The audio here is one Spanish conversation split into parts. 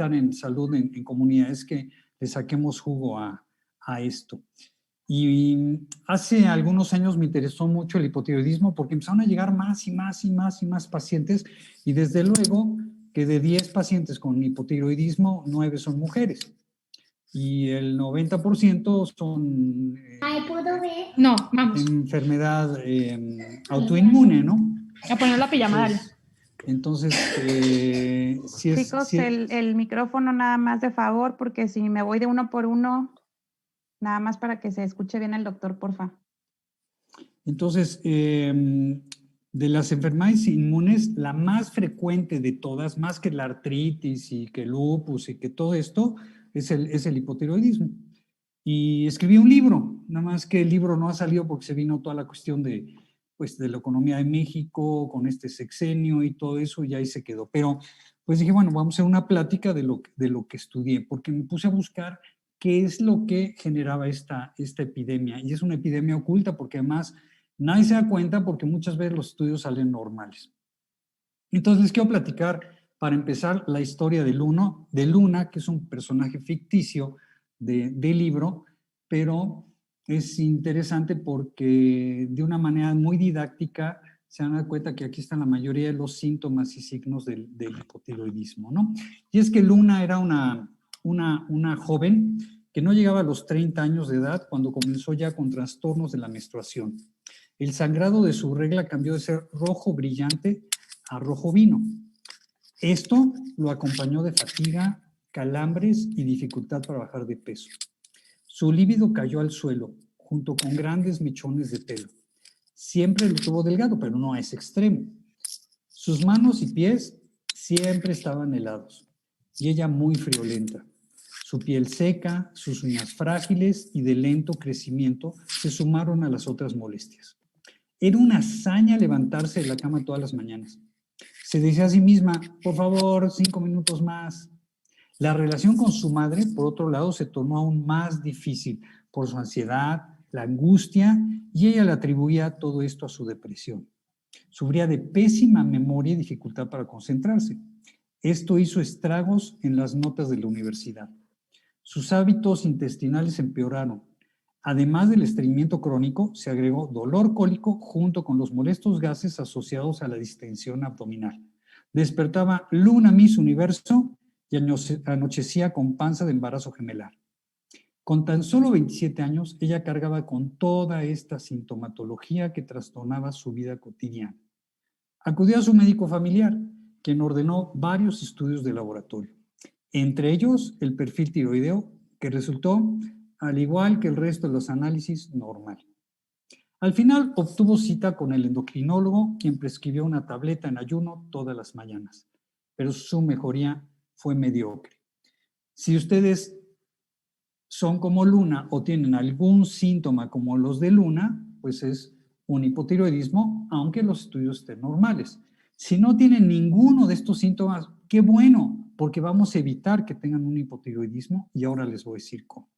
estar en salud en comunidad es que le saquemos jugo a esto. Y hace algunos años me interesó mucho el hipotiroidismo porque empezaron a llegar más y más y más y más pacientes, y desde luego que de 10 pacientes con hipotiroidismo, 9 son mujeres. Y el 90% son no, vamos. enfermedad autoinmune, ¿no? A poner la pijama, dale. Entonces, si es... Chicos, si es, el micrófono nada más de favor, porque si me voy de uno por uno, nada más para que se escuche bien el doctor, porfa. Entonces, de las enfermedades inmunes, la más frecuente de todas, más que la artritis y que el lupus y que todo esto, es el hipotiroidismo. Y escribí un libro, nada más que el libro no ha salido porque se vino toda la cuestión de la economía de México con este sexenio y todo eso, y ahí se quedó. Pero pues dije, bueno, vamos a hacer una plática de lo que estudié, porque me puse a buscar qué es lo que generaba esta epidemia. Y es una epidemia oculta porque además nadie se da cuenta porque muchas veces los estudios salen normales. Entonces les quiero platicar, para empezar, la historia de Luna, que es un personaje ficticio del libro, pero es interesante porque de una manera muy didáctica se dan cuenta que aquí están la mayoría de los síntomas y signos del hipotiroidismo, ¿no? Y es que Luna era una joven que no llegaba a los 30 años de edad cuando comenzó ya con trastornos de la menstruación. El sangrado de su regla cambió de ser rojo brillante a rojo vino. Esto lo acompañó de fatiga, calambres y dificultad para bajar de peso. Su líbido cayó al suelo, junto con grandes mechones de pelo. Siempre lo tuvo delgado, pero no a ese extremo. Sus manos y pies siempre estaban helados, y ella muy friolenta. Su piel seca, sus uñas frágiles y de lento crecimiento se sumaron a las otras molestias. Era una hazaña levantarse de la cama todas las mañanas. Se decía a sí misma, por favor, 5 minutos más. La relación con su madre, por otro lado, se tornó aún más difícil por su ansiedad, la angustia, y ella le atribuía todo esto a su depresión. Sufría de pésima memoria y dificultad para concentrarse. Esto hizo estragos en las notas de la universidad. Sus hábitos intestinales empeoraron. Además del estreñimiento crónico, se agregó dolor cólico junto con los molestos gases asociados a la distensión abdominal. Despertaba Luna Miss Universo y anochecía con panza de embarazo gemelar. Con tan solo 27 años, ella cargaba con toda esta sintomatología que trastornaba su vida cotidiana. Acudió a su médico familiar, quien ordenó varios estudios de laboratorio, entre ellos el perfil tiroideo, que resultó, al igual que el resto de los análisis, normal. Al final obtuvo cita con el endocrinólogo, quien prescribió una tableta en ayuno todas las mañanas, pero su mejoría fue mediocre. Si ustedes son como Luna o tienen algún síntoma como los de Luna, pues es un hipotiroidismo, aunque los estudios estén normales. Si no tienen ninguno de estos síntomas, qué bueno, porque vamos a evitar que tengan un hipotiroidismo, y ahora les voy a decir cómo.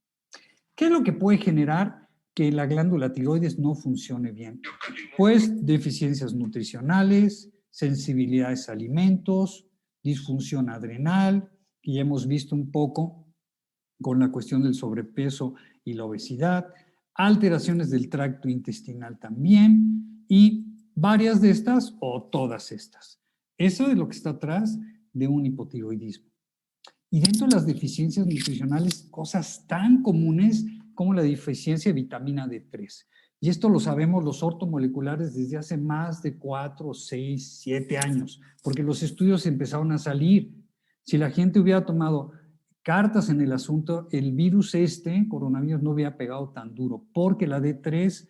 ¿Qué es lo que puede generar que la glándula tiroides no funcione bien? Pues deficiencias nutricionales, sensibilidades a alimentos, disfunción adrenal, que ya hemos visto un poco con la cuestión del sobrepeso y la obesidad, alteraciones del tracto intestinal también, y varias de estas o todas estas. Eso es lo que está atrás de un hipotiroidismo. Y dentro de las deficiencias nutricionales, cosas tan comunes como la deficiencia de vitamina D3. Y esto lo sabemos los ortomoleculares desde hace más de 4, 6, 7 años, porque los estudios empezaron a salir. Si la gente hubiera tomado cartas en el asunto, el virus coronavirus, no hubiera pegado tan duro, porque la D3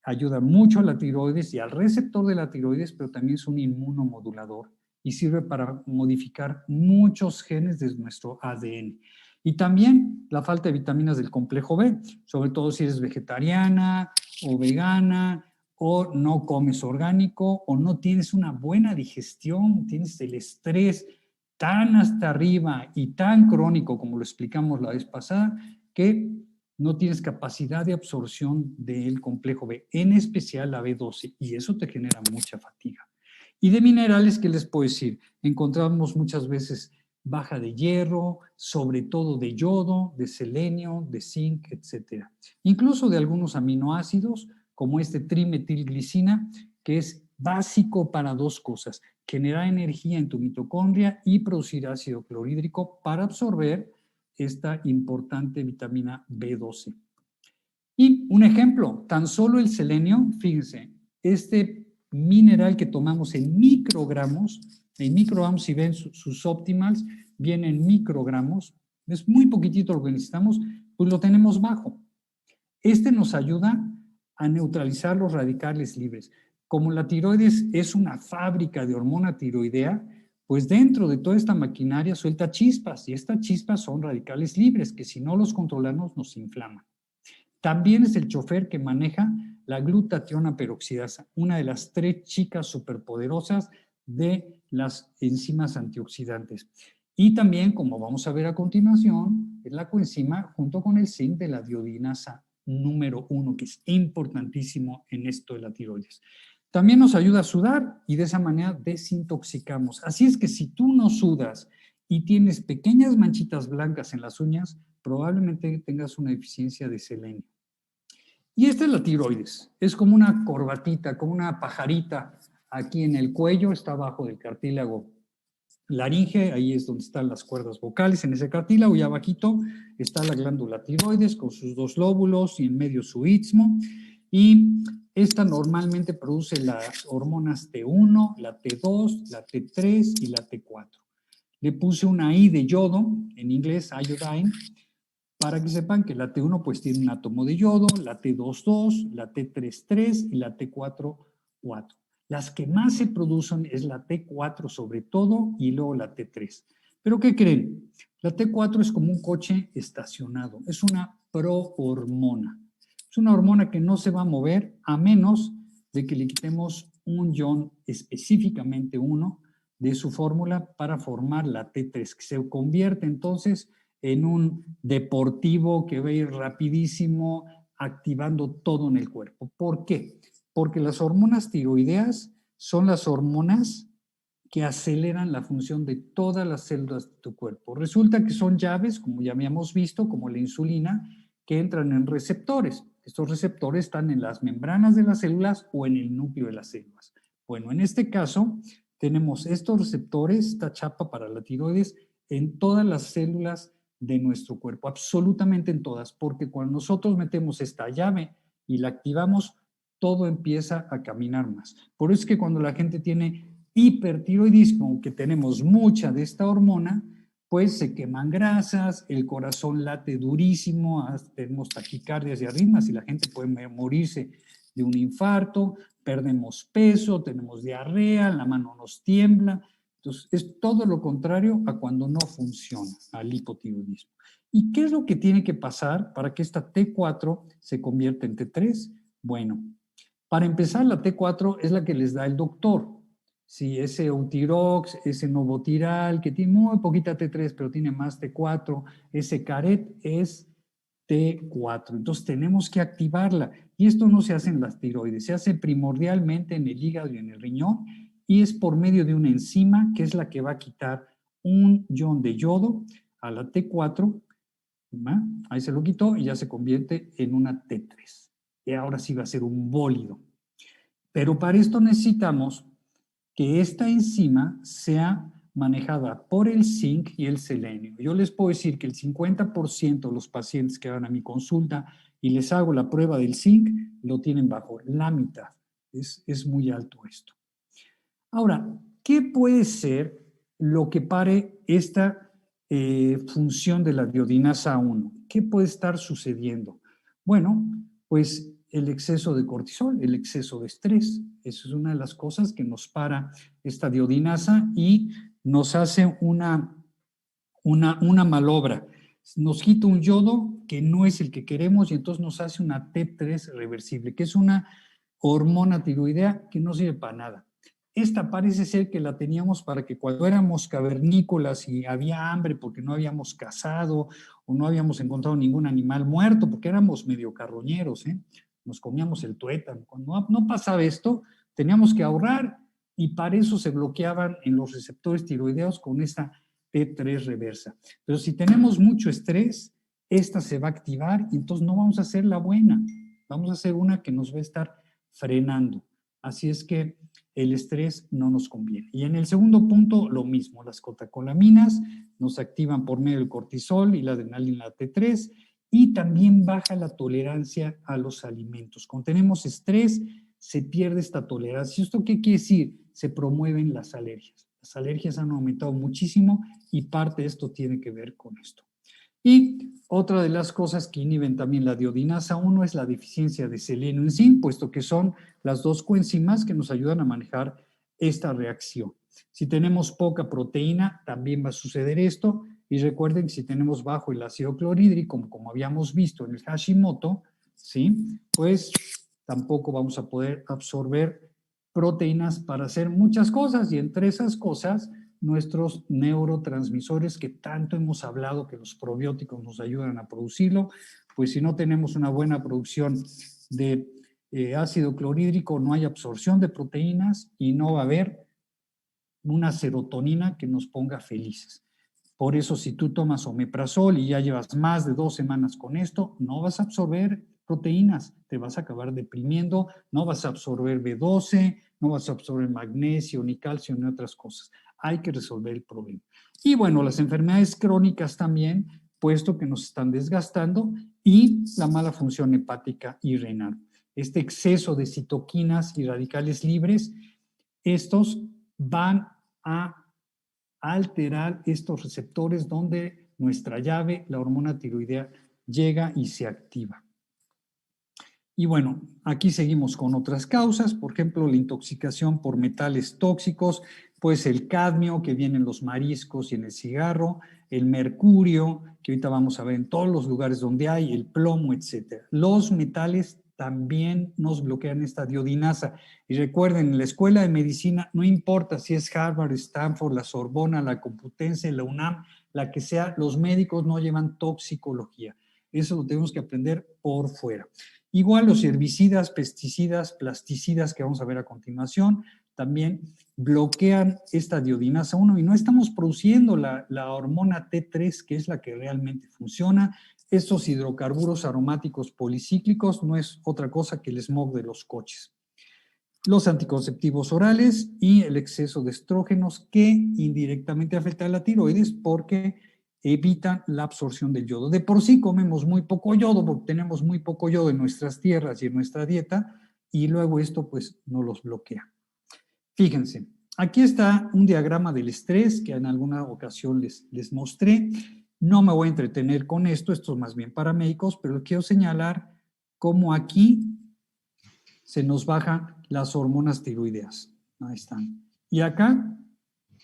ayuda mucho a la tiroides y al receptor de la tiroides, pero también es un inmunomodulador y sirve para modificar muchos genes de nuestro ADN. Y también la falta de vitaminas del complejo B, sobre todo si eres vegetariana o vegana, o no comes orgánico, o no tienes una buena digestión, tienes el estrés tan hasta arriba y tan crónico, como lo explicamos la vez pasada, que no tienes capacidad de absorción del complejo B, en especial la B12, y eso te genera mucha fatiga. Y de minerales, ¿qué les puedo decir? Encontramos muchas veces baja de hierro, sobre todo de yodo, de selenio, de zinc, etc. Incluso de algunos aminoácidos, como este trimetilglicina, que es básico para dos cosas: generar energía en tu mitocondria y producir ácido clorhídrico para absorber esta importante vitamina B12. Y un ejemplo, tan solo el selenio, fíjense, este mineral que tomamos en microgramos, si ven sus óptimals, vienen en microgramos, es muy poquitito lo que necesitamos, pues lo tenemos bajo. Este nos ayuda a neutralizar los radicales libres. Como la tiroides es una fábrica de hormona tiroidea, pues dentro de toda esta maquinaria suelta chispas, y estas chispas son radicales libres, que si no los controlamos nos inflaman. También es el chofer que maneja la glutationa peroxidasa, una de las 3 chicas superpoderosas de las enzimas antioxidantes. Y también, como vamos a ver a continuación, es la coenzima junto con el zinc de la diodinasa número 1, que es importantísimo en esto de la tiroides. También nos ayuda a sudar y de esa manera desintoxicamos. Así es que si tú no sudas y tienes pequeñas manchitas blancas en las uñas, probablemente tengas una deficiencia de selenio. Y esta es la tiroides. Es como una corbatita, como una pajarita aquí en el cuello, está abajo del cartílago laringe, ahí es donde están las cuerdas vocales, en ese cartílago, y abajito está la glándula tiroides con sus 2 lóbulos y en medio su istmo. Y esta normalmente produce las hormonas T1, la T2, la T3 y la T4. Le puse una I de yodo, en inglés iodine, para que sepan que la T1 pues tiene un átomo de yodo, la T2, 2, la T3, 3 y la T4, 4. Las que más se producen es la T4 sobre todo y luego la T3. ¿Pero qué creen? La T4 es como un coche estacionado, es una prohormona. Es una hormona que no se va a mover a menos de que le quitemos un ion, específicamente uno, de su fórmula para formar la T3, que se convierte entonces en un deportivo que va a ir rapidísimo, activando todo en el cuerpo. ¿Por qué? Porque las hormonas tiroideas son las hormonas que aceleran la función de todas las células de tu cuerpo. Resulta que son llaves, como ya habíamos visto, como la insulina, que entran en receptores. Estos receptores están en las membranas de las células o en el núcleo de las células. Bueno, en este caso tenemos estos receptores, esta chapa para la tiroides, en todas las células de nuestro cuerpo, absolutamente en todas, porque cuando nosotros metemos esta llave y la activamos, todo empieza a caminar más. Por eso es que cuando la gente tiene hipertiroidismo, que tenemos mucha de esta hormona, pues se queman grasas, el corazón late durísimo, tenemos taquicardias y arritmias y la gente puede morirse de un infarto, perdemos peso, tenemos diarrea, la mano nos tiembla. Entonces, es todo lo contrario a cuando no funciona, al hipotiroidismo. ¿Y qué es lo que tiene que pasar para que esta T4 se convierta en T3? Bueno, para empezar, la T4 es la que les da el doctor. Sí, ese Eutirox, ese Novotiral, que tiene muy poquita T3, pero tiene más T4, ese Caret es T4. Entonces tenemos que activarla. Y esto no se hace en las tiroides, se hace primordialmente en el hígado y en el riñón, y es por medio de una enzima que es la que va a quitar un ion de yodo a la T4. ¿Va? Ahí se lo quitó y ya se convierte en una T3. Y ahora sí va a ser un bólido. Pero para esto necesitamos que esta enzima sea manejada por el zinc y el selenio. Yo les puedo decir que el 50% de los pacientes que van a mi consulta y les hago la prueba del zinc, lo tienen bajo la mitad. Es muy alto esto. Ahora, ¿qué puede ser lo que pare esta función de la diodinasa 1? ¿Qué puede estar sucediendo? Bueno, pues el exceso de cortisol, el exceso de estrés. Eso es una de las cosas que nos para esta diodinasa y nos hace una malobra. Nos quita un yodo que no es el que queremos y entonces nos hace una T3 reversible, que es una hormona tiroidea que no sirve para nada. Esta parece ser que la teníamos para que cuando éramos cavernícolas y había hambre porque no habíamos cazado o no habíamos encontrado ningún animal muerto, porque éramos medio carroñeros, nos comíamos el tuétano. Cuando no pasaba esto, teníamos que ahorrar y para eso se bloqueaban en los receptores tiroideos con esta T3 reversa. Pero si tenemos mucho estrés, esta se va a activar y entonces no vamos a hacer la buena. Vamos a hacer una que nos va a estar frenando. Así es que el estrés no nos conviene. Y en el segundo punto, lo mismo. Las cotacolaminas nos activan por medio del cortisol y la adrenalina T3 y también baja la tolerancia a los alimentos. Cuando tenemos estrés, se pierde esta tolerancia. ¿Esto qué quiere decir? Se promueven las alergias. Las alergias han aumentado muchísimo y parte de esto tiene que ver con esto. Y otra de las cosas que inhiben también la diodinasa 1 es la deficiencia de selenio en zinc, puesto que son las dos coenzimas que nos ayudan a manejar esta reacción. Si tenemos poca proteína, también va a suceder esto. Y recuerden que si tenemos bajo el ácido clorhídrico, como habíamos visto en el Hashimoto, ¿sí? Pues tampoco vamos a poder absorber proteínas para hacer muchas cosas. Y entre esas cosas, nuestros neurotransmisores que tanto hemos hablado que los probióticos nos ayudan a producirlo, pues si no tenemos una buena producción de ácido clorhídrico, no hay absorción de proteínas y no va a haber una serotonina que nos ponga felices. Por eso, si tú tomas omeprazol y ya llevas más de 2 semanas con esto, no vas a absorber proteínas, te vas a acabar deprimiendo, no vas a absorber B12, no vas a absorber magnesio, ni calcio, ni otras cosas. Hay que resolver el problema. Y bueno, las enfermedades crónicas también, puesto que nos están desgastando, y la mala función hepática y renal. Este exceso de citoquinas y radicales libres, estos van a alterar estos receptores donde nuestra llave, la hormona tiroidea, llega y se activa. Y bueno, aquí seguimos con otras causas, por ejemplo, la intoxicación por metales tóxicos, pues el cadmio que viene en los mariscos y en el cigarro, el mercurio, que ahorita vamos a ver en todos los lugares donde hay, el plomo, etc. Los metales también nos bloquean esta diodinasa. Y recuerden, en la escuela de medicina, no importa si es Harvard, Stanford, la Sorbona, la Complutense, la UNAM, la que sea, los médicos no llevan toxicología. Eso lo tenemos que aprender por fuera. Igual los herbicidas, pesticidas, plasticidas que vamos a ver a continuación, también bloquean esta diodinasa 1 y no estamos produciendo la hormona T3, que es la que realmente funciona. Estos hidrocarburos aromáticos policíclicos no es otra cosa que el smog de los coches. Los anticonceptivos orales y el exceso de estrógenos que indirectamente afecta a la tiroides porque evitan la absorción del yodo. De por sí comemos muy poco yodo porque tenemos muy poco yodo en nuestras tierras y en nuestra dieta y luego esto pues no los bloquea. Fíjense, aquí está un diagrama del estrés que en alguna ocasión les mostré. No me voy a entretener con esto es más bien para médicos, pero quiero señalar cómo aquí se nos bajan las hormonas tiroideas. Ahí están. Y acá,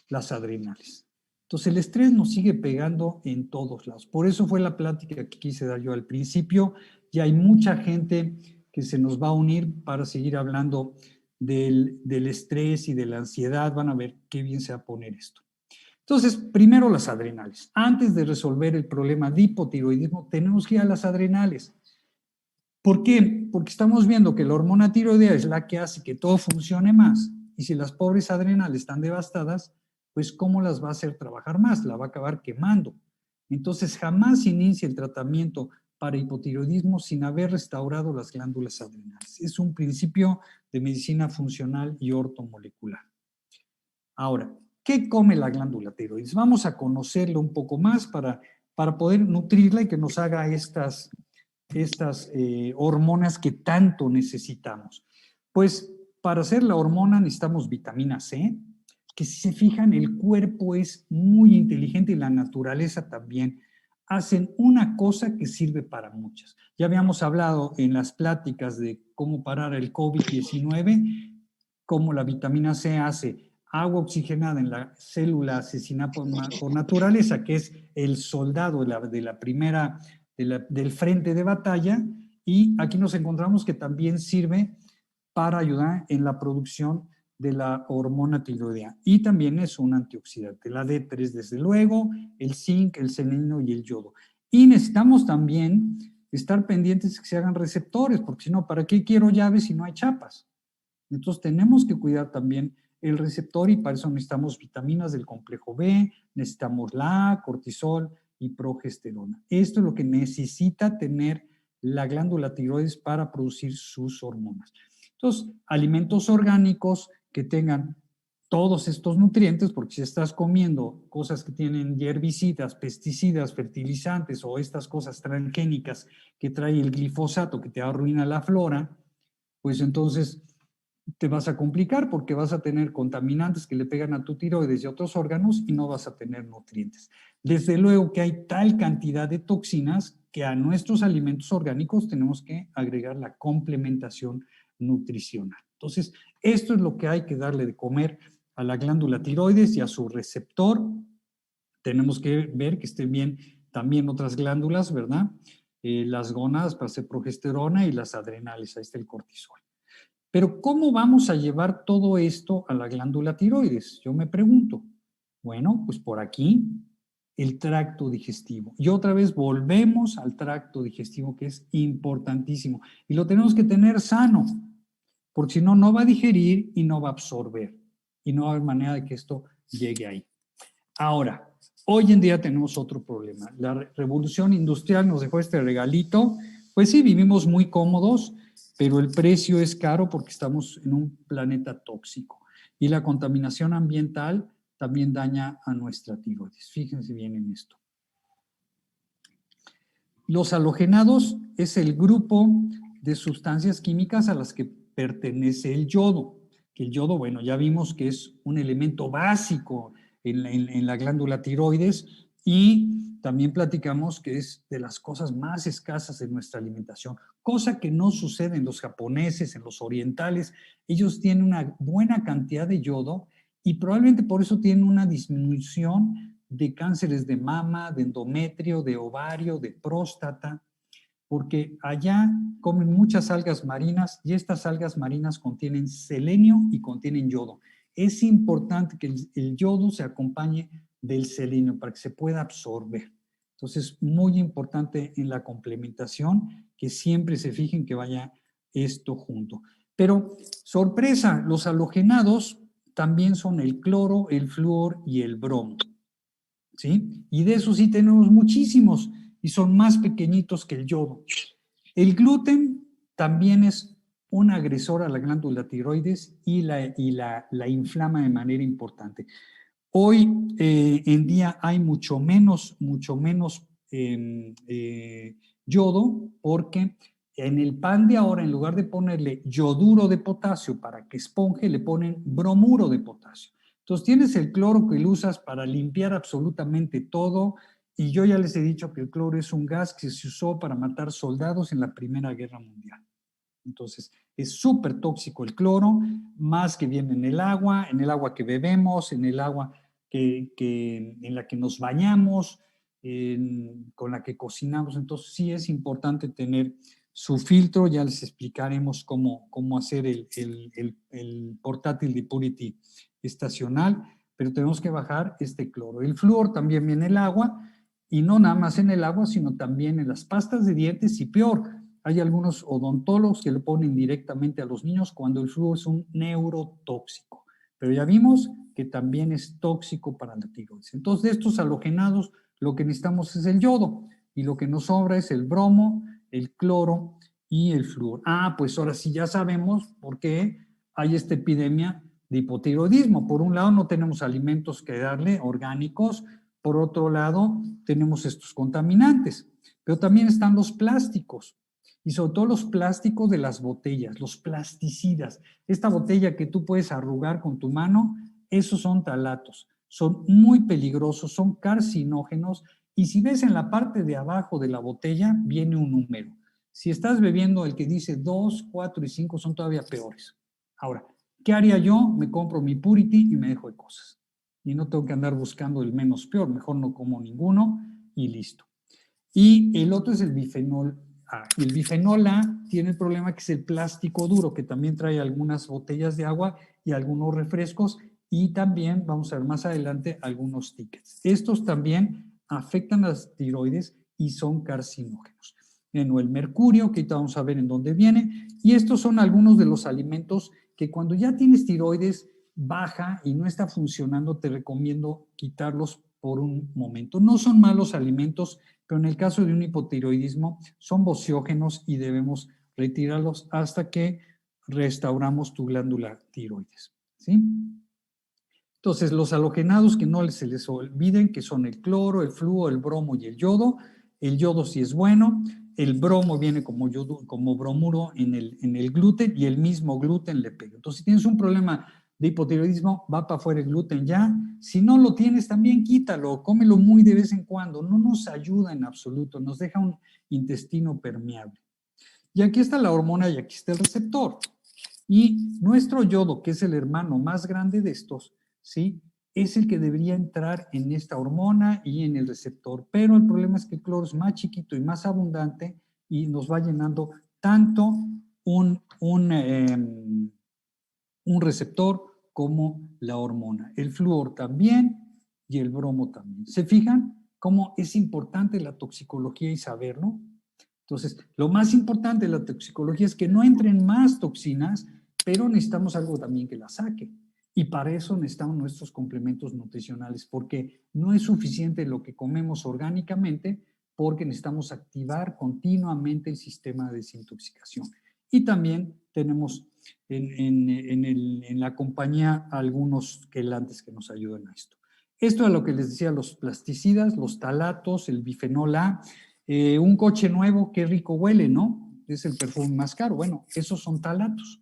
las adrenales. Entonces, el estrés nos sigue pegando en todos lados. Por eso fue la plática que quise dar yo al principio. Ya hay mucha gente que se nos va a unir para seguir hablando del estrés y de la ansiedad. Van a ver qué bien se va a poner esto. Entonces, primero las adrenales. Antes de resolver el problema de hipotiroidismo, tenemos que ir a las adrenales. ¿Por qué? Porque estamos viendo que la hormona tiroidea es la que hace que todo funcione más. Y si las pobres adrenales están devastadas, pues ¿cómo las va a hacer trabajar más? La va a acabar quemando. Entonces, jamás inicie el tratamiento para hipotiroidismo sin haber restaurado las glándulas adrenales. Es un principio de medicina funcional y ortomolecular. Ahora, ¿qué come la glándula tiroides? Vamos a conocerlo un poco más para poder nutrirla y que nos haga estas hormonas que tanto necesitamos. Pues para hacer la hormona necesitamos vitamina C, que si se fijan el cuerpo es muy inteligente y la naturaleza también. Hacen una cosa que sirve para muchas. Ya habíamos hablado en las pláticas de cómo parar el COVID-19, cómo la vitamina C hace agua oxigenada en la célula asesinada por naturaleza, que es el soldado de la primera del frente de batalla, y aquí nos encontramos que también sirve para ayudar en la producción de la hormona tiroidea y también es un antioxidante, la D3 desde luego, el zinc, el selenio y el yodo. Y necesitamos también estar pendientes de que se hagan receptores, porque si no, ¿para qué quiero llaves si no hay chapas? Entonces tenemos que cuidar también el receptor y para eso necesitamos vitaminas del complejo B, necesitamos la A, cortisol y progesterona. Esto es lo que necesita tener la glándula tiroides para producir sus hormonas. Entonces, alimentos orgánicos que tengan todos estos nutrientes, porque si estás comiendo cosas que tienen herbicidas, pesticidas, fertilizantes o estas cosas transgénicas que trae el glifosato que te arruina la flora, pues entonces te vas a complicar porque vas a tener contaminantes que le pegan a tu tiroides y a otros órganos y no vas a tener nutrientes. Desde luego que hay tal cantidad de toxinas que a nuestros alimentos orgánicos tenemos que agregar la complementación nutricional. Entonces, esto es lo que hay que darle de comer a la glándula tiroides y a su receptor. Tenemos que ver que estén bien también otras glándulas, ¿verdad? Las gónadas para hacer progesterona y las adrenales, ahí está el cortisol. Pero ¿cómo vamos a llevar todo esto a la glándula tiroides? Yo me pregunto. Bueno, pues por aquí, el tracto digestivo. Y otra vez volvemos al tracto digestivo, que es importantísimo. Y lo tenemos que tener sano, porque si no, no va a digerir y no va a absorber. Y no va a haber manera de que esto llegue ahí. Ahora, hoy en día tenemos otro problema. La revolución industrial nos dejó este regalito. Pues sí, vivimos muy cómodos, pero el precio es caro porque estamos en un planeta tóxico. Y la contaminación ambiental también daña a nuestra tiroides. Fíjense bien en esto. Los halogenados es el grupo de sustancias químicas a las que pertenece el yodo. Que el yodo, bueno, ya vimos que es un elemento básico en la glándula tiroides y también platicamos que es de las cosas más escasas en nuestra alimentación, cosa que no sucede en los japoneses, en los orientales. Ellos tienen una buena cantidad de yodo y probablemente por eso tienen una disminución de cánceres de mama, de endometrio, de ovario, de próstata, porque allá comen muchas algas marinas y estas algas marinas contienen selenio y contienen yodo. Es importante que el yodo se acompañe del selenio para que se pueda absorber. Entonces, muy importante en la complementación que siempre se fijen que vaya esto junto. Pero, sorpresa, los halogenados también son el cloro, el flúor y el bromo, ¿sí? Y de eso sí tenemos muchísimos y son más pequeñitos que el yodo. El gluten también es un agresor a la glándula tiroides y la inflama de manera importante. Hoy en día hay mucho menos yodo porque en el pan de ahora, en lugar de ponerle yoduro de potasio para que esponje, le ponen bromuro de potasio. Entonces tienes el cloro que lo usas para limpiar absolutamente todo y yo ya les he dicho que el cloro es un gas que se usó para matar soldados en la Primera Guerra Mundial. Entonces, es súper tóxico el cloro, más que viene en el agua que bebemos, en el agua en la que nos bañamos, con la que cocinamos. Entonces, sí es importante tener su filtro. Ya les explicaremos cómo hacer el portátil de Purity estacional, pero tenemos que bajar este cloro. El flúor también viene en el agua, y no nada más en el agua, sino también en las pastas de dientes y peor. Hay algunos odontólogos que le ponen directamente a los niños cuando el flúor es un neurotóxico. Pero ya vimos que también es tóxico para la tiroides. Entonces, de estos halogenados, lo que necesitamos es el yodo y lo que nos sobra es el bromo, el cloro y el flúor. Pues ahora sí ya sabemos por qué hay esta epidemia de hipotiroidismo. Por un lado, no tenemos alimentos que darle orgánicos. Por otro lado, tenemos estos contaminantes. Pero también están los plásticos. Y sobre todo los plásticos de las botellas, los plasticidas. Esta botella que tú puedes arrugar con tu mano, esos son talatos. Son muy peligrosos, son carcinógenos. Y si ves en la parte de abajo de la botella, viene un número. Si estás bebiendo el que dice 2, 4 y 5, son todavía peores. Ahora, ¿qué haría yo? Me compro mi Purity y me dejo de cosas. Y no tengo que andar buscando el menos peor. Mejor no como ninguno y listo. Y el otro es el bifenol A. Y el bifenol A tiene el problema que es el plástico duro, que también trae algunas botellas de agua y algunos refrescos, y también, vamos a ver más adelante, algunos tickets. Estos también afectan a las tiroides y son carcinógenos. Bueno, el mercurio, que ahorita vamos a ver en dónde viene, y estos son algunos de los alimentos que cuando ya tienes tiroides baja y no está funcionando, te recomiendo quitarlos por un momento. No son malos alimentos, pero en el caso de un hipotiroidismo son bociógenos y debemos retirarlos hasta que restauramos tu glándula tiroides, ¿sí? Entonces, los halogenados que no se les olviden que son el cloro, el flúor, el bromo y el yodo. El yodo sí es bueno, el bromo viene como, como bromuro en el gluten y el mismo gluten le pega. Entonces, si tienes un problema de hipotiroidismo, va para afuera el gluten ya. Si no lo tienes, también quítalo, cómelo muy de vez en cuando. No nos ayuda en absoluto, nos deja un intestino permeable. Y aquí está la hormona y aquí está el receptor. Y nuestro yodo, que es el hermano más grande de estos, ¿sí?, es el que debería entrar en esta hormona y en el receptor. Pero el problema es que el cloro es más chiquito y más abundante y nos va llenando tanto un receptor como la hormona. El flúor también y el bromo también. ¿Se fijan cómo es importante la toxicología y saberlo? Entonces, lo más importante de la toxicología es que no entren más toxinas, pero necesitamos algo también que la saque. Y para eso necesitamos nuestros complementos nutricionales, porque no es suficiente lo que comemos orgánicamente, porque necesitamos activar continuamente el sistema de desintoxicación. Y también tenemos en la compañía algunos quelantes que nos ayudan a esto. Esto es lo que les decía, los plasticidas, los talatos, el bifenol A. Un coche nuevo, qué rico huele, ¿no? Es el perfume más caro. Bueno, esos son talatos.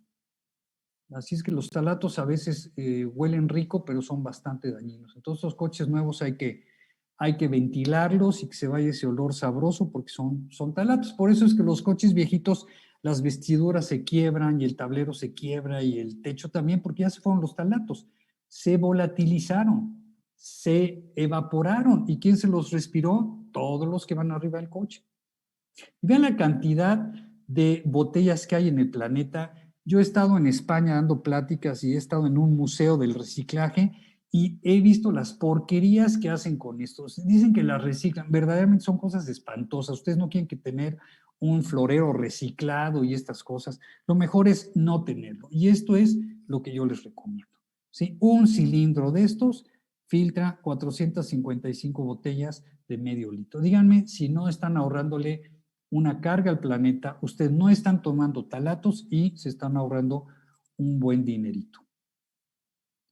Así es que los talatos a veces huelen rico, pero son bastante dañinos. Entonces, los coches nuevos hay que ventilarlos y que se vaya ese olor sabroso porque son talatos. Por eso es que los coches viejitos, las vestiduras se quiebran y el tablero se quiebra y el techo también, porque ya se fueron los talatos. Se volatilizaron, se evaporaron. ¿Y quién se los respiró? Todos los que van arriba del coche. Y vean la cantidad de botellas que hay en el planeta. Yo he estado en España dando pláticas y he estado en un museo del reciclaje y he visto las porquerías que hacen con esto. Dicen que las reciclan, verdaderamente son cosas espantosas. Ustedes no quieren que tener un florero reciclado y estas cosas. Lo mejor es no tenerlo. Y esto es lo que yo les recomiendo. ¿Sí? Un cilindro de estos filtra 455 botellas de medio litro. Díganme si no están ahorrándole una carga al planeta, ustedes no están tomando talatos y se están ahorrando un buen dinerito.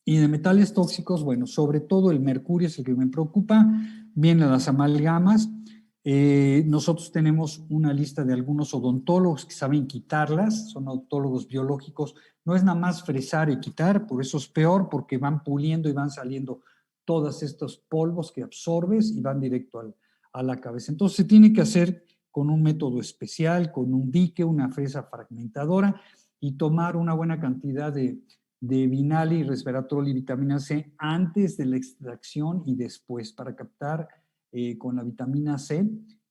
Y de metales tóxicos, bueno, sobre todo el mercurio es el que me preocupa, vienen las amalgamas. Nosotros tenemos una lista de algunos odontólogos que saben quitarlas, son odontólogos biológicos, no es nada más fresar y quitar, por eso es peor, porque van puliendo y van saliendo todos estos polvos que absorbes y van directo a la cabeza. Entonces se tiene que hacer con un método especial, con un dique, una fresa fragmentadora y tomar una buena cantidad de vinal y resveratrol y vitamina C antes de la extracción y después para captar con la vitamina C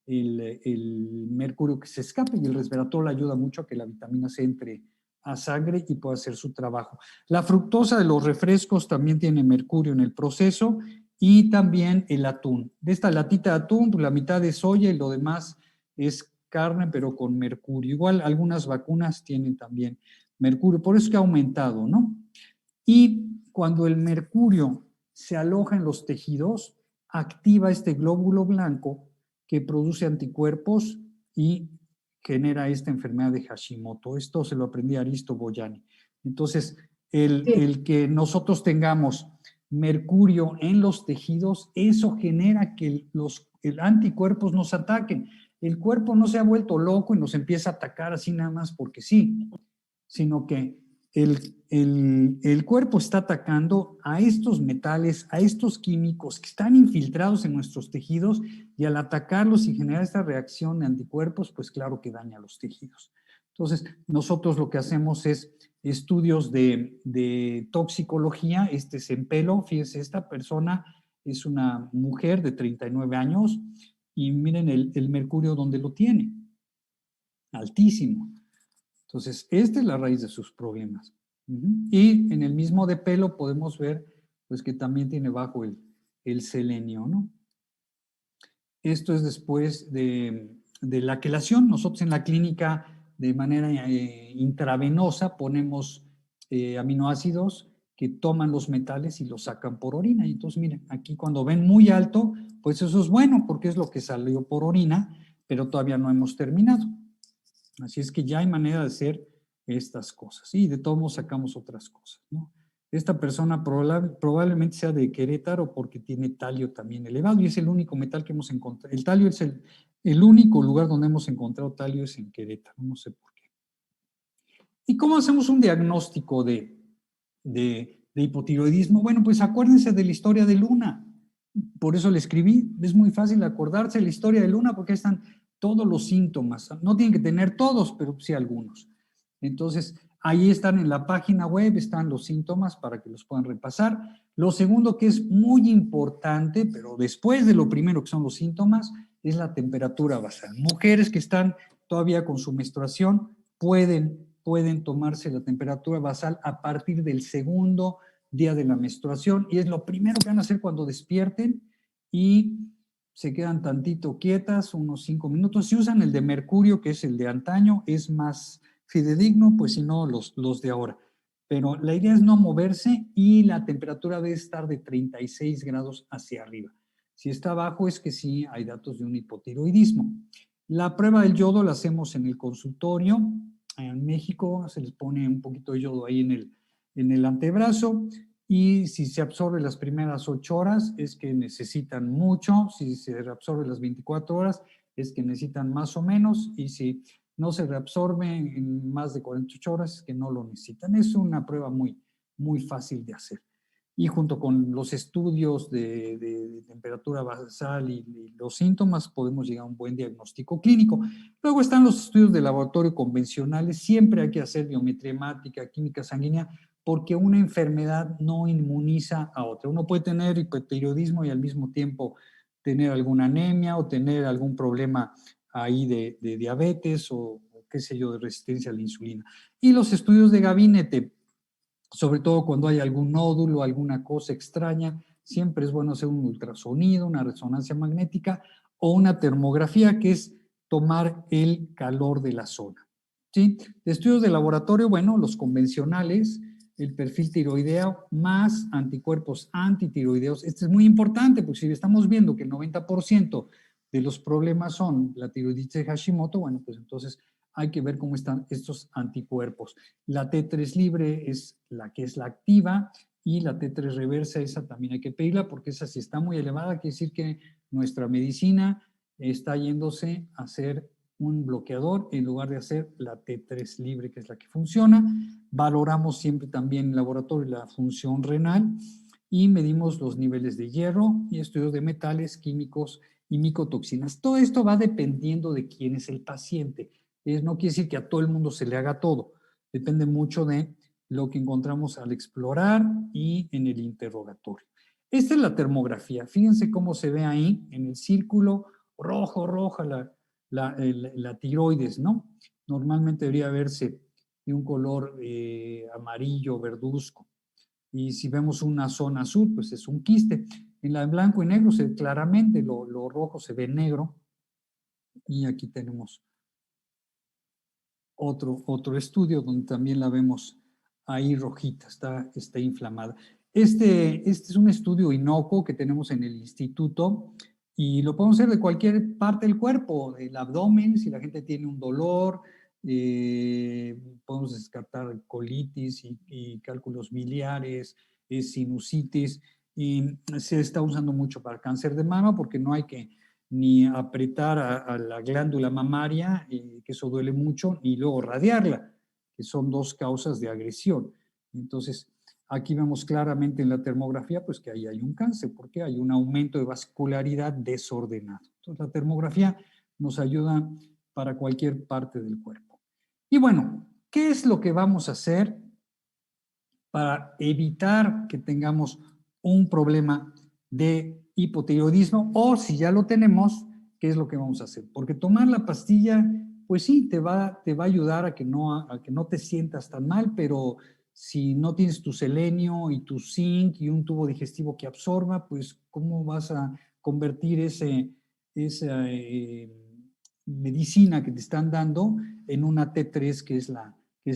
el mercurio que se escape, y el resveratrol ayuda mucho a que la vitamina C entre a sangre y pueda hacer su trabajo. La fructosa de los refrescos también tiene mercurio en el proceso, y también el atún. De esta latita de atún, pues la mitad es soya y lo demás es carne, pero con mercurio. Igual algunas vacunas tienen también mercurio, por eso es que ha aumentado, ¿no? Y cuando el mercurio se aloja en los tejidos, activa este glóbulo blanco que produce anticuerpos y genera esta enfermedad de Hashimoto. Esto se lo aprendí a Aristo Boyani. Entonces, el que nosotros tengamos mercurio en los tejidos, eso genera que los anticuerpos nos ataquen. El cuerpo no se ha vuelto loco y nos empieza a atacar así nada más porque sí, sino que el cuerpo está atacando a estos metales, a estos químicos que están infiltrados en nuestros tejidos, y al atacarlos y generar esta reacción de anticuerpos, pues claro que daña los tejidos. Entonces, nosotros lo que hacemos es estudios de toxicología. Este es en pelo, fíjense, esta persona es una mujer de 39 años y miren el mercurio donde lo tiene, altísimo. Entonces, esta es la raíz de sus problemas. Y en el mismo de pelo podemos ver pues, que también tiene bajo el selenio, ¿no? Esto es después de la quelación. Nosotros en la clínica de manera intravenosa ponemos aminoácidos que toman los metales y los sacan por orina. Y entonces, miren, aquí cuando ven muy alto, pues eso es bueno porque es lo que salió por orina, pero todavía no hemos terminado. Así es que ya hay manera de hacer estas cosas. Y de todos modos sacamos otras cosas, ¿no? Esta persona probablemente sea de Querétaro porque tiene talio también elevado y es el único metal que hemos encontrado. El talio es el único lugar donde hemos encontrado talio es en Querétaro, no sé por qué. ¿Y cómo hacemos un diagnóstico de hipotiroidismo? Bueno, pues acuérdense de la historia de Luna. Por eso le escribí. Es muy fácil acordarse de la historia de Luna porque están todos los síntomas. No tienen que tener todos, pero sí algunos. Entonces, ahí están en la página web, están los síntomas para que los puedan repasar. Lo segundo que es muy importante, pero después de lo primero que son los síntomas, es la temperatura basal. Mujeres que están todavía con su menstruación pueden tomarse la temperatura basal a partir del segundo día de la menstruación y es lo primero que van a hacer cuando despierten y se quedan tantito quietas, unos 5 minutos. Si usan el de mercurio, que es el de antaño, es más fidedigno, pues si no, los de ahora. Pero la idea es no moverse y la temperatura debe estar de 36 grados hacia arriba. Si está abajo es que sí hay datos de un hipotiroidismo. La prueba del yodo la hacemos en el consultorio. En México se les pone un poquito de yodo ahí en el antebrazo y si se absorbe las primeras 8 horas es que necesitan mucho, si se reabsorbe las 24 horas es que necesitan más o menos y si no se reabsorbe en más de 48 horas es que no lo necesitan. Es una prueba muy, muy fácil de hacer. Y junto con los estudios de temperatura basal y los síntomas podemos llegar a un buen diagnóstico clínico. Luego están los estudios de laboratorio convencionales. Siempre hay que hacer biometría hemática, química sanguínea, porque una enfermedad no inmuniza a otra. Uno puede tener hipotiroidismo y al mismo tiempo tener alguna anemia o tener algún problema ahí de diabetes o qué sé yo, de resistencia a la insulina. Y los estudios de gabinete, sobre todo cuando hay algún nódulo, alguna cosa extraña, siempre es bueno hacer un ultrasonido, una resonancia magnética o una termografía, que es tomar el calor de la zona. ¿Sí? De estudios de laboratorio, bueno, los convencionales, el perfil tiroideo más anticuerpos antitiroideos. Este es muy importante porque si estamos viendo que el 90% de los problemas son la tiroiditis de Hashimoto, bueno, pues entonces hay que ver cómo están estos anticuerpos. La T3 libre es la que es la activa y la T3 reversa, esa también hay que pedirla porque esa si está muy elevada, quiere decir que nuestra medicina está yéndose a hacer un bloqueador en lugar de hacer la T3 libre, que es la que funciona. Valoramos siempre también en laboratorio la función renal y medimos los niveles de hierro y estudios de metales, químicos y micotoxinas. Todo esto va dependiendo de quién es el paciente. No quiere decir que a todo el mundo se le haga todo. Depende mucho de lo que encontramos al explorar y en el interrogatorio. Esta es la termografía. Fíjense cómo se ve ahí en el círculo roja la tiroides, ¿no? Normalmente debería verse de un color amarillo, verduzco. Y si vemos una zona azul, pues es un quiste. En la blanco y negro se ve claramente, lo rojo se ve negro. Y aquí tenemos otro estudio donde también la vemos ahí rojita, está inflamada. Este es un estudio inocuo que tenemos en el instituto y lo podemos hacer de cualquier parte del cuerpo, del abdomen, si la gente tiene un dolor, podemos descartar colitis y cálculos biliares, sinusitis, y se está usando mucho para cáncer de mama porque no hay que ni apretar a la glándula mamaria, que eso duele mucho, ni luego radiarla, que son dos causas de agresión. Entonces, aquí vemos claramente en la termografía pues que ahí hay un cáncer, porque hay un aumento de vascularidad desordenado. Entonces, la termografía nos ayuda para cualquier parte del cuerpo. Y bueno, ¿qué es lo que vamos a hacer para evitar que tengamos un problema de hipotiroidismo? O si ya lo tenemos, ¿qué es lo que vamos a hacer? Porque tomar la pastilla, pues sí, te va a ayudar a que no te sientas tan mal, pero si no tienes tu selenio y tu zinc y un tubo digestivo que absorba, pues ¿cómo vas a convertir esa medicina que te están dando en una T3 que es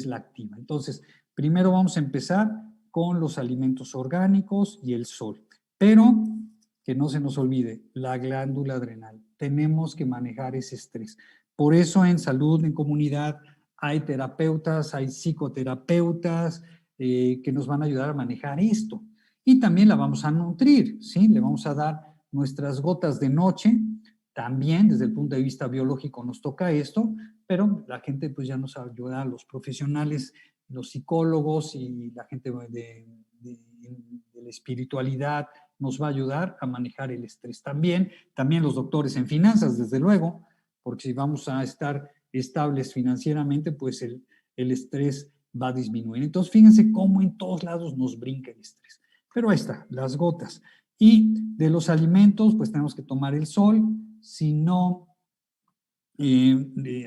la activa? Entonces, primero vamos a empezar con los alimentos orgánicos y el sol. Pero que no se nos olvide, la glándula adrenal. Tenemos que manejar ese estrés. Por eso en salud en comunidad hay terapeutas, hay psicoterapeutas que nos van a ayudar a manejar esto. Y también la vamos a nutrir, ¿sí? Le vamos a dar nuestras gotas de noche. También desde el punto de vista biológico nos toca esto, pero la gente pues ya nos ayuda, los profesionales, los psicólogos y la gente de la espiritualidad nos va a ayudar a manejar el estrés. También los doctores en finanzas, desde luego, porque si vamos a estar estables financieramente, pues el estrés va a disminuir. Entonces, fíjense cómo en todos lados nos brinca el estrés. Pero ahí está, las gotas. Y de los alimentos, pues tenemos que tomar el sol, si no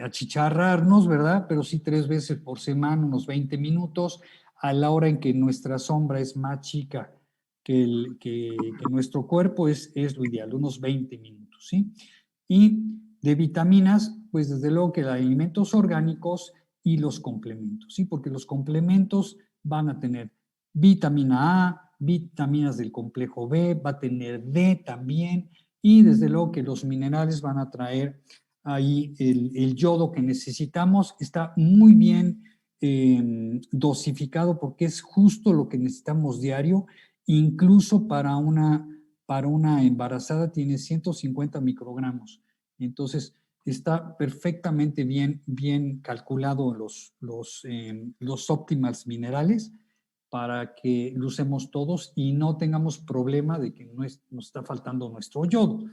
achicharrarnos, ¿verdad? Pero sí 3 veces por semana, unos 20 minutos, a la hora en que nuestra sombra es más chica que nuestro cuerpo, es lo ideal, unos 20 minutos, ¿sí? Y de vitaminas, pues desde luego que los alimentos orgánicos y los complementos, ¿sí? Porque los complementos van a tener vitamina A, vitaminas del complejo B, va a tener D también, y desde luego que los minerales van a traer ahí el yodo que necesitamos. Está muy bien dosificado porque es justo lo que necesitamos diario, incluso para una embarazada tiene 150 microgramos. Entonces, está perfectamente bien calculado los óptimos minerales para que lo usemos todos y no tengamos problema de que nos está faltando nuestro yodo.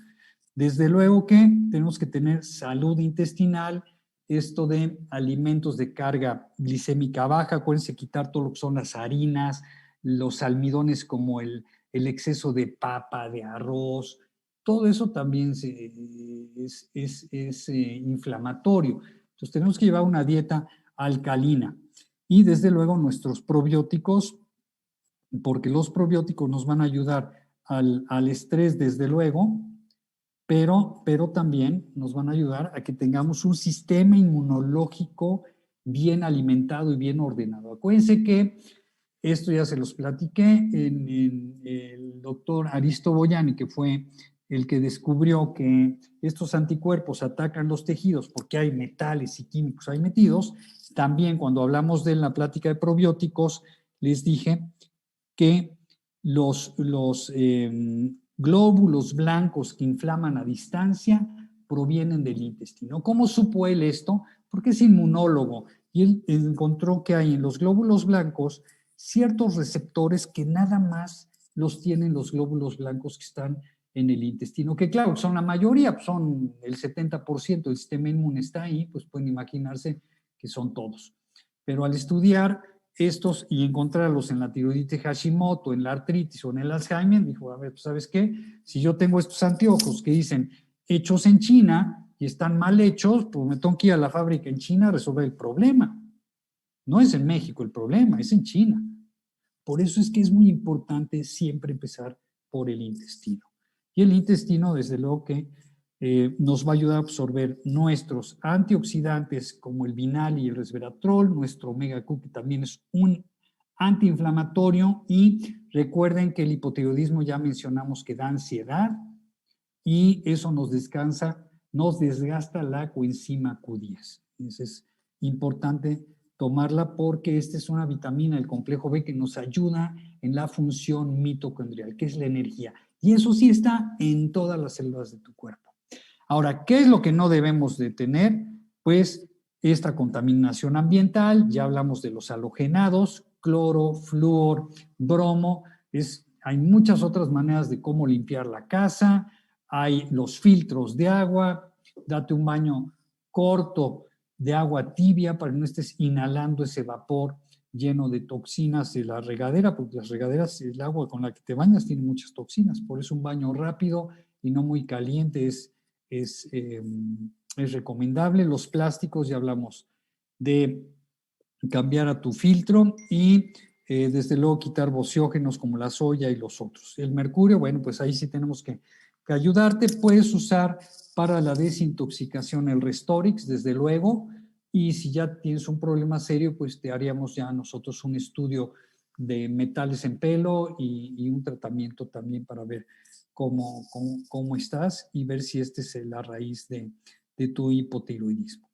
Desde luego que tenemos que tener salud intestinal, esto de alimentos de carga glicémica baja, acuérdense quitar todo lo que son las harinas, los almidones como el exceso de papa, de arroz, todo eso también es inflamatorio. Entonces tenemos que llevar una dieta alcalina y desde luego nuestros probióticos, porque los probióticos nos van a ayudar al estrés desde luego, pero también nos van a ayudar a que tengamos un sistema inmunológico bien alimentado y bien ordenado. Acuérdense que esto ya se los platiqué en el doctor Aristo Boyani, que fue el que descubrió que estos anticuerpos atacan los tejidos porque hay metales y químicos ahí metidos. También cuando hablamos de la plática de probióticos, les dije que los glóbulos blancos que inflaman a distancia provienen del intestino. ¿Cómo supo él esto? Porque es inmunólogo y él encontró que hay en los glóbulos blancos ciertos receptores que nada más los tienen los glóbulos blancos que están en el intestino, que claro, son la mayoría, son el 70% del sistema inmune está ahí, pues pueden imaginarse que son todos. Pero al estudiar estos y encontrarlos en la tiroiditis Hashimoto, en la artritis o en el Alzheimer, dijo, a ver, pues, ¿sabes qué? Si yo tengo estos anteojos que dicen hechos en China y están mal hechos, pues me tengo que ir a la fábrica en China a resolver el problema. No es en México el problema, es en China. Por eso es que es muy importante siempre empezar por el intestino. Y el intestino, desde luego que nos va a ayudar a absorber nuestros antioxidantes como el vinal y el resveratrol, nuestro omega Q, que también es un antiinflamatorio, y recuerden que el hipotiroidismo ya mencionamos que da ansiedad y eso nos desgasta la coenzima Q10. Entonces es importante tomarla porque esta es una vitamina del complejo B que nos ayuda en la función mitocondrial, que es la energía. Y eso sí está en todas las células de tu cuerpo. Ahora, ¿qué es lo que no debemos de tener? Pues esta contaminación ambiental, ya hablamos de los halogenados, cloro, flúor, bromo, hay muchas otras maneras de cómo limpiar la casa, hay los filtros de agua, date un baño corto de agua tibia para que no estés inhalando ese vapor lleno de toxinas de la regadera, porque las regaderas, el agua con la que te bañas tiene muchas toxinas, por eso un baño rápido y no muy caliente es recomendable. Los plásticos, ya hablamos de cambiar a tu filtro y desde luego quitar bociógenos como la soya y los otros. El mercurio, bueno, pues ahí sí tenemos que ayudarte. Puedes usar para la desintoxicación el Restorix, desde luego, y si ya tienes un problema serio, pues te haríamos ya nosotros un estudio de metales en pelo y un tratamiento también para ver cómo estás y ver si esta es la raíz de tu hipotiroidismo.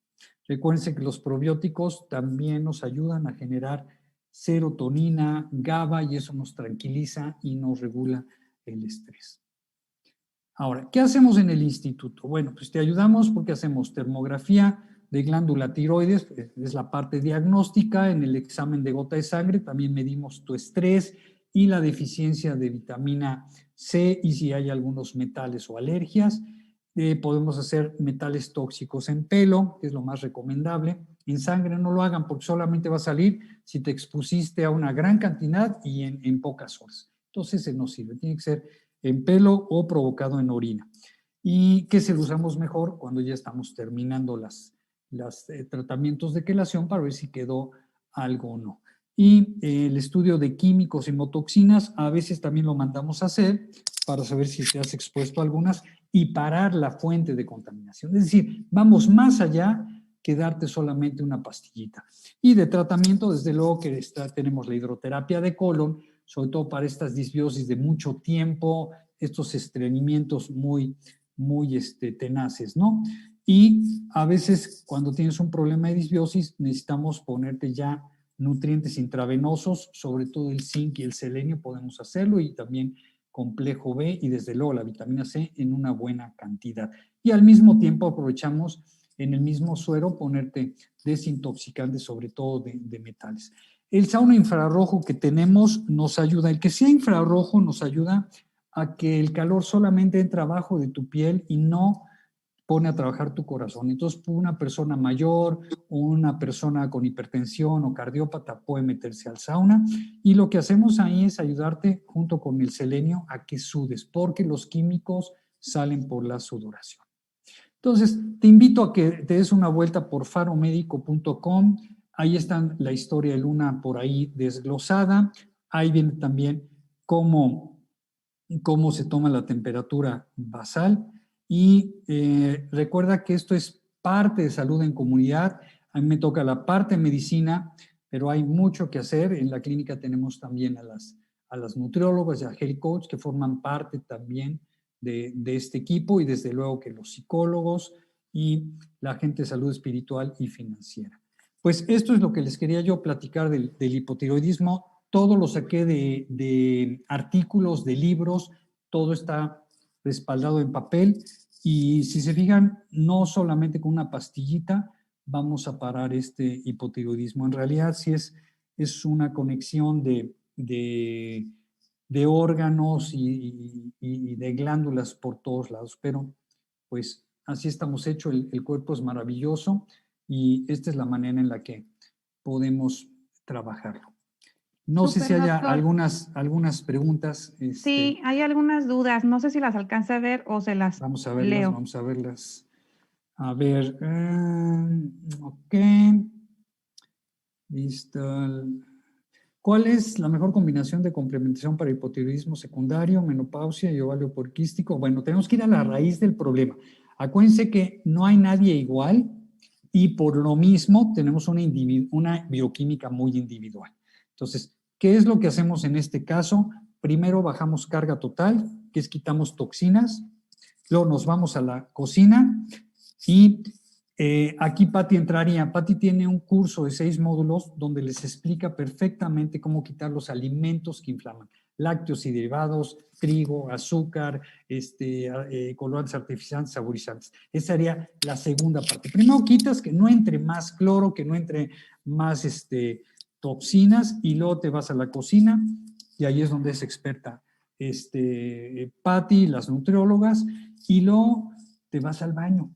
Recuérdense que los probióticos también nos ayudan a generar serotonina, GABA, y eso nos tranquiliza y nos regula el estrés. Ahora, ¿qué hacemos en el instituto? Bueno, pues te ayudamos porque hacemos termografía de glándula tiroides, es la parte diagnóstica. En el examen de gota de sangre también medimos tu estrés y la deficiencia de vitamina C y si hay algunos metales o alergias. Podemos hacer metales tóxicos en pelo, que es lo más recomendable. En sangre no lo hagan porque solamente va a salir si te expusiste a una gran cantidad y en pocas horas. Entonces, no sirve, tiene que ser en pelo o provocado en orina. Y que se lo usamos mejor cuando ya estamos terminando los tratamientos de quelación para ver si quedó algo o no. Y el estudio de químicos y hemotoxinas a veces también lo mandamos a hacer para saber si te has expuesto a algunas y parar la fuente de contaminación. Es decir, vamos más allá que darte solamente una pastillita. Y de tratamiento, desde luego que tenemos la hidroterapia de colon, sobre todo para estas disbiosis de mucho tiempo, estos estreñimientos muy tenaces, ¿no? Y a veces cuando tienes un problema de disbiosis necesitamos ponerte ya nutrientes intravenosos, sobre todo el zinc y el selenio podemos hacerlo, y también complejo B y desde luego la vitamina C en una buena cantidad. Y al mismo tiempo aprovechamos en el mismo suero ponerte desintoxicantes, sobre todo de metales. El sauna infrarrojo que tenemos nos ayuda, el que sea infrarrojo nos ayuda a que el calor solamente entre abajo de tu piel y no pone a trabajar tu corazón. Entonces, una persona mayor o una persona con hipertensión o cardiópata puede meterse al sauna, y lo que hacemos ahí es ayudarte junto con el selenio a que sudes, porque los químicos salen por la sudoración. Entonces, te invito a que te des una vuelta por faromedico.com. Ahí está la historia de Luna por ahí desglosada. Ahí viene también cómo se toma la temperatura basal. Y recuerda que esto es parte de salud en comunidad. A mí me toca la parte de medicina, pero hay mucho que hacer. En la clínica tenemos también a las nutriólogas y a health coach que forman parte también de este equipo, y desde luego que los psicólogos y la gente de salud espiritual y financiera. Pues esto es lo que les quería yo platicar del hipotiroidismo. Todo lo saqué de artículos, de libros, todo está respaldado en papel, y si se fijan, no solamente con una pastillita vamos a parar este hipotiroidismo. En realidad sí es una conexión de órganos y de glándulas por todos lados, pero pues así estamos hechos, el cuerpo es maravilloso y esta es la manera en la que podemos trabajarlo. No sé si haya algunas preguntas. Sí, hay algunas dudas, no sé si las alcanza a ver o se las vamos a verlas, leo. Vamos a verlas. A ver, ok. Listo. ¿Cuál es la mejor combinación de complementación para hipotiroidismo secundario, menopausia y ovario poliquístico? Bueno, tenemos que ir a la raíz del problema. Acuérdense que no hay nadie igual y por lo mismo tenemos una bioquímica muy individual. Entonces, ¿qué es lo que hacemos en este caso? Primero bajamos carga total, que es quitamos toxinas, luego nos vamos a la cocina y aquí Patti entraría. Patti tiene un curso de 6 módulos donde les explica perfectamente cómo quitar los alimentos que inflaman. Lácteos y derivados, trigo, azúcar, colorantes artificiales, saborizantes. Esa sería la segunda parte. Primero quitas que no entre más cloro, que no entre más toxinas, y luego te vas a la cocina y ahí es donde es experta Patti, las nutriólogas, y luego te vas al baño.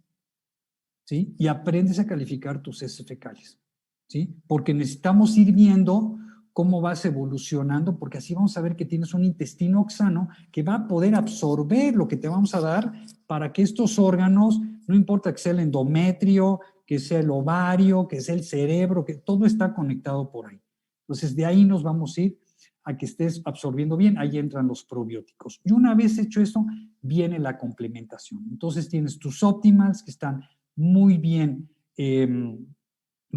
¿Sí? Y aprendes a calificar tus heces fecales, ¿sí? Porque necesitamos ir viendo cómo vas evolucionando, porque así vamos a ver que tienes un intestino sano que va a poder absorber lo que te vamos a dar para que estos órganos, no importa que sea el endometrio, que sea el ovario, que sea el cerebro, que todo está conectado por ahí. Entonces, de ahí nos vamos a ir a que estés absorbiendo bien. Ahí entran los probióticos. Y una vez hecho eso, viene la complementación. Entonces, tienes tus optimals que están muy bien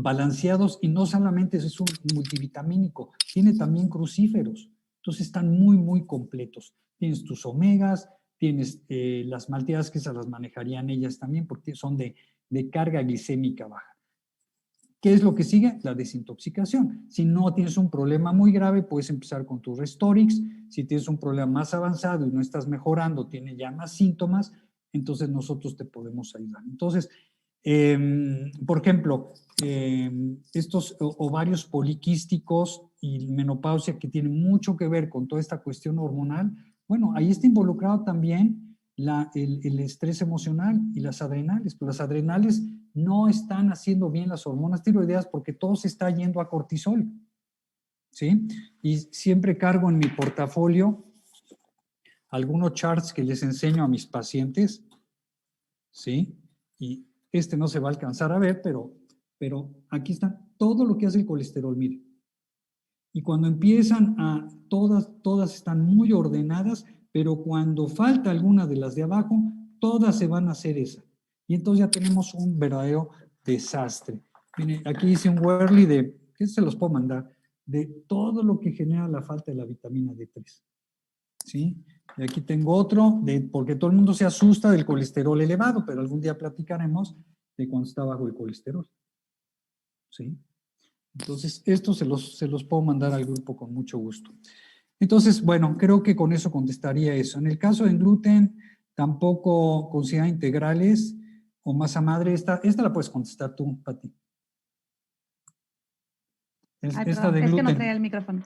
balanceados, y no solamente es un multivitamínico, tiene también crucíferos. Entonces están muy, muy completos. Tienes tus omegas, tienes las malteadas, que esas las manejarían ellas también, porque son de carga glicémica baja. ¿Qué es lo que sigue? La desintoxicación. Si no tienes un problema muy grave, puedes empezar con tu Restorix. Si tienes un problema más avanzado y no estás mejorando, tienes ya más síntomas, entonces nosotros te podemos ayudar. Entonces, por ejemplo, estos ovarios poliquísticos y menopausia, que tienen mucho que ver con toda esta cuestión hormonal, bueno, ahí está involucrado también el estrés emocional y las adrenales. Pues las adrenales no están haciendo bien las hormonas tiroideas porque todo se está yendo a cortisol, ¿sí? Y siempre cargo en mi portafolio algunos charts que les enseño a mis pacientes, ¿sí? Y este no se va a alcanzar a ver, pero aquí está todo lo que hace el colesterol, mire. Y cuando empiezan todas están muy ordenadas, pero cuando falta alguna de las de abajo, todas se van a hacer esa. Y entonces ya tenemos un verdadero desastre. Miren, aquí dice un Worley que se los puedo mandar, de todo lo que genera la falta de la vitamina D3. ¿Sí? Y aquí tengo otro, porque todo el mundo se asusta del colesterol elevado, pero algún día platicaremos de cuando está bajo el colesterol. ¿Sí? Entonces, estos se los puedo mandar al grupo con mucho gusto. Entonces, bueno, creo que con eso contestaría eso. En el caso del gluten, tampoco considera integrales o masa madre. Esta la puedes contestar tú, Pati. Esta de gluten. Es que no traía el micrófono.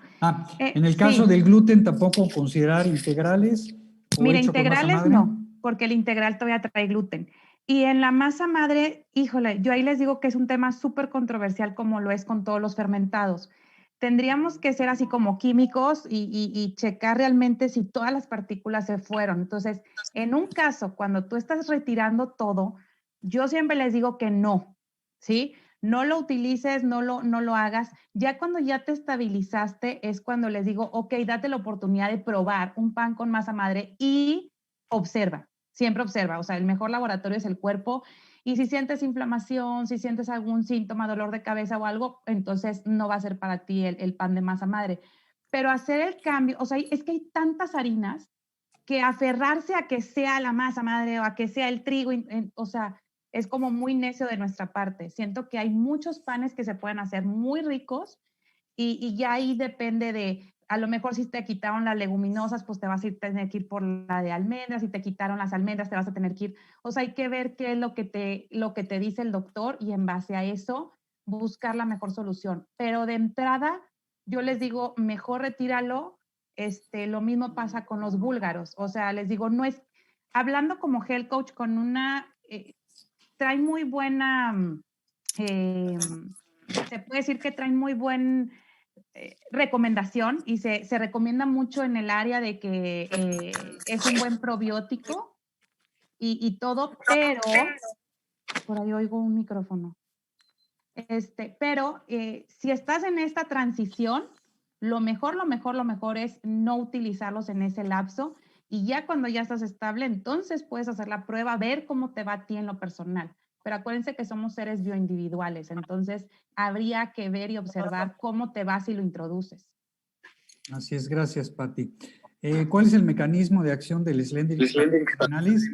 En el caso del gluten, tampoco considerar integrales o mira, hecho con masa integrales madre. No, porque el integral todavía trae gluten. Y en la masa madre, híjole, yo ahí les digo que es un tema súper controversial, como lo es con todos los fermentados. Tendríamos que ser así como químicos y checar realmente si todas las partículas se fueron. Entonces, en un caso, cuando tú estás retirando todo, yo siempre les digo que no, ¿sí? No lo utilices, no lo hagas. Ya cuando ya te estabilizaste es cuando les digo, ok, date la oportunidad de probar un pan con masa madre y observa, siempre observa. O sea, el mejor laboratorio es el cuerpo. Y si sientes inflamación, si sientes algún síntoma, dolor de cabeza o algo, entonces no va a ser para ti el pan de masa madre. Pero hacer el cambio, o sea, es que hay tantas harinas que aferrarse a que sea la masa madre o a que sea el trigo, o sea, es como muy necio de nuestra parte. Siento que hay muchos panes que se pueden hacer muy ricos y ya ahí depende de, a lo mejor si te quitaron las leguminosas, pues te vas a tener que ir por la de almendras, si te quitaron las almendras, te vas a tener que ir. O sea, hay que ver qué es lo que te dice el doctor y en base a eso buscar la mejor solución. Pero de entrada, yo les digo, mejor retíralo. Lo mismo pasa con los búlgaros. O sea, les digo, no es, hablando como health coach con trae muy buena, se puede decir que traen muy buen recomendación y se recomienda mucho en el área de que es un buen probiótico y todo, pero por ahí oigo un micrófono. Pero si estás en esta transición, lo mejor es no utilizarlos en ese lapso y ya cuando ya estás estable, entonces puedes hacer la prueba, ver cómo te va a ti en lo personal. Pero acuérdense que somos seres bioindividuales, entonces habría que ver y observar cómo te va si lo introduces. Así es, gracias, Pati. ¿Cuál es el mecanismo de acción del Slenderix adrenales?